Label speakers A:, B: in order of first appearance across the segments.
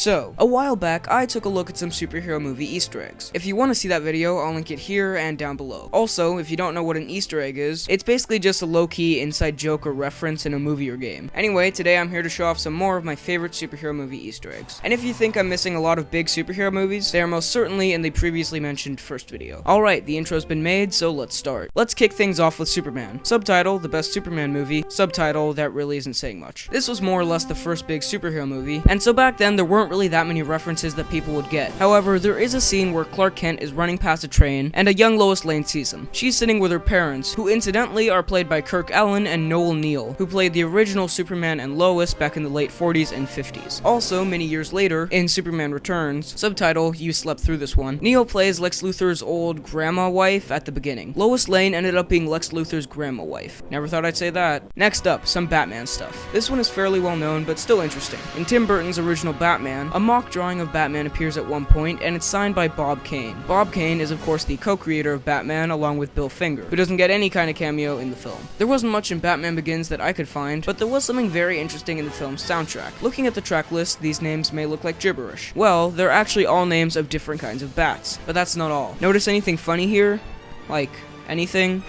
A: So, a while back, I took a look at some superhero movie Easter eggs. If you want to see that video, I'll link it here and down below. Also, if you don't know what an Easter egg is, it's basically just a low-key inside joke or reference in a movie or game. Anyway, today I'm here to show off some more of my favorite superhero movie Easter eggs. And if you think I'm missing a lot of big superhero movies, they are most certainly in the previously mentioned first video. Alright, the intro's been made, so let's start. Let's kick things off with Superman. Subtitle, the best Superman movie. Subtitle, that really isn't saying much. This was more or less the first big superhero movie, and so back then there weren't really that many references that people would get. However, there is a scene where Clark Kent is running past a train, and a young Lois Lane sees him. She's sitting with her parents, who incidentally are played by Kirk Alyn and Noel Neill, who played the original Superman and Lois back in the late 40s and 50s. Also, many years later, in Superman Returns, subtitle, you slept through this one, Neill plays Lex Luthor's old grandma wife at the beginning. Lois Lane ended up being Lex Luthor's grandma wife. Never thought I'd say that. Next up, some Batman stuff. This one is fairly well known, but still interesting. In Tim Burton's original Batman, a mock drawing of Batman appears at one point, and it's signed by Bob Kane. Bob Kane is of course the co-creator of Batman along with Bill Finger, who doesn't get any kind of cameo in the film. There wasn't much in Batman Begins that I could find, but there was something very interesting in the film's soundtrack. Looking at the track list, these names may look like gibberish. Well, they're actually all names of different kinds of bats, but that's not all. Notice anything funny here? Like, anything?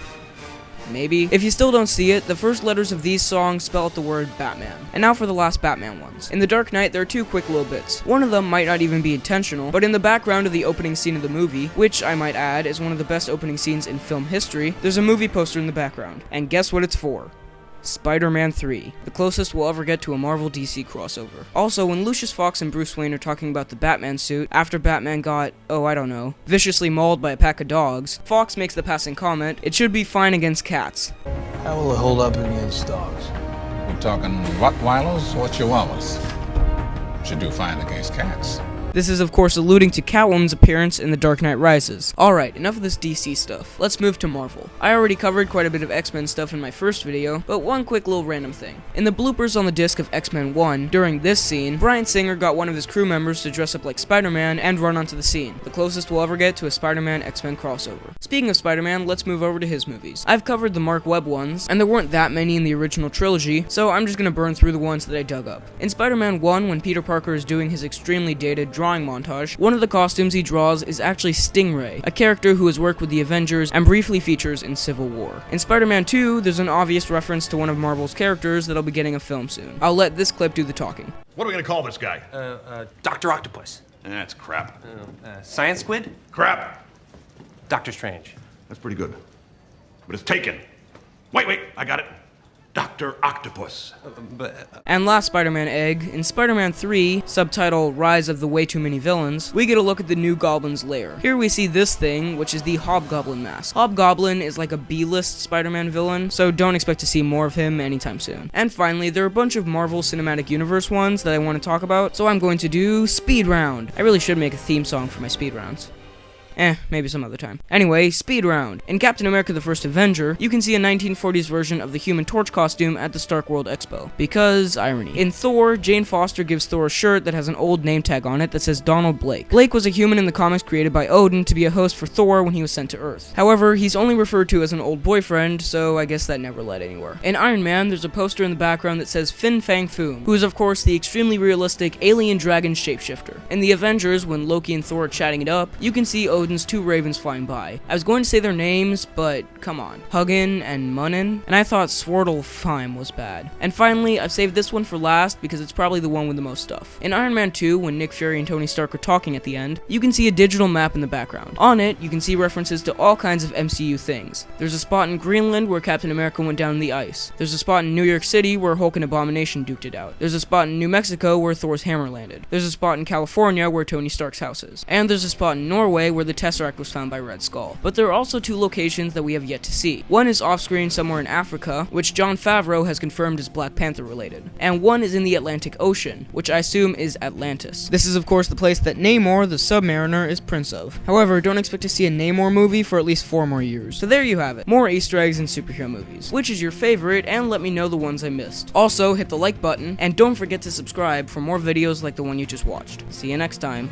A: Maybe. If you still don't see it, the first letters of these songs spell out the word Batman. And now for the last Batman ones. In The Dark Knight, there are two quick little bits. One of them might not even be intentional, but in the background of the opening scene of the movie, which I might add is one of the best opening scenes in film history, there's a movie poster in the background. And guess what it's for? Spider-Man 3, the closest we'll ever get to a Marvel DC crossover. Also, when Lucius Fox and Bruce Wayne are talking about the Batman suit, after Batman got, viciously mauled by a pack of dogs, Fox makes the passing comment, it should be fine against cats.
B: How will it hold up against dogs?
C: We're talking Rottweilers or Chihuahuas. Should do fine against cats.
A: This is of course alluding to Catwoman's appearance in The Dark Knight Rises. Alright, enough of this DC stuff. Let's move to Marvel. I already covered quite a bit of X-Men stuff in my first video, but one quick little random thing. In the bloopers on the disc of X-Men 1, during this scene, Bryan Singer got one of his crew members to dress up like Spider-Man and run onto the scene. The closest we'll ever get to a Spider-Man X-Men crossover. Speaking of Spider-Man, let's move over to his movies. I've covered the Mark Webb ones, and there weren't that many in the original trilogy, so I'm just gonna burn through the ones that I dug up. In Spider-Man 1, when Peter Parker is doing his extremely dated drawing montage, one of the costumes he draws is actually Stingray, a character who has worked with the Avengers and briefly features in Civil War. In Spider-Man 2, there's an obvious reference to one of Marvel's characters that'll be getting a film soon. I'll let this clip do the talking.
D: What are we gonna call this guy?
E: Dr. Octopus.
D: That's crap.
E: Science Squid?
D: Crap.
E: Doctor Strange.
D: That's pretty good. But it's taken. Wait, I got it. Dr. Octopus.
A: And last Spider-Man egg, in Spider-Man 3, subtitle Rise of the Way Too Many Villains, we get a look at the new Goblin's lair. Here we see this thing, which is the Hobgoblin mask. Hobgoblin is like a B-list Spider-Man villain, so don't expect to see more of him anytime soon. And finally, there are a bunch of Marvel Cinematic Universe ones that I want to talk about, so I'm going to do Speed Round. I really should make a theme song for my speed rounds. Maybe some other time. Anyway, Speed Round. In Captain America the First Avenger, you can see a 1940s version of the Human Torch costume at the Stark World Expo. Because, irony. In Thor, Jane Foster gives Thor a shirt that has an old name tag on it that says Donald Blake. Blake was a human in the comics created by Odin to be a host for Thor when he was sent to Earth. However, he's only referred to as an old boyfriend, so I guess that never led anywhere. In Iron Man, there's a poster in the background that says Fin Fang Foom, who is of course the extremely realistic alien dragon shapeshifter. In the Avengers, when Loki and Thor are chatting it up, you can see Odin's two ravens flying by. I was going to say their names, but come on. Hugin and Munnin, and I thought Svartalfheim was bad. And finally, I've saved this one for last because it's probably the one with the most stuff. In Iron Man 2, when Nick Fury and Tony Stark are talking at the end, you can see a digital map in the background. On it, you can see references to all kinds of MCU things. There's a spot in Greenland where Captain America went down in the ice. There's a spot in New York City where Hulk and Abomination duked it out. There's a spot in New Mexico where Thor's hammer landed. There's a spot in California where Tony Stark's house is. And there's a spot in Norway where the Tesseract was found by Red Skull. But there are also two locations that we have yet to see. One is off-screen somewhere in Africa, which Jon Favreau has confirmed is Black Panther related. And one is in the Atlantic Ocean, which I assume is Atlantis. This is of course the place that Namor, the Submariner, is prince of. However, don't expect to see a Namor movie for at least 4 more years. So there you have it. More Easter eggs in superhero movies. Which is your favorite, and let me know the ones I missed. Also, hit the like button, and don't forget to subscribe for more videos like the one you just watched. See you next time.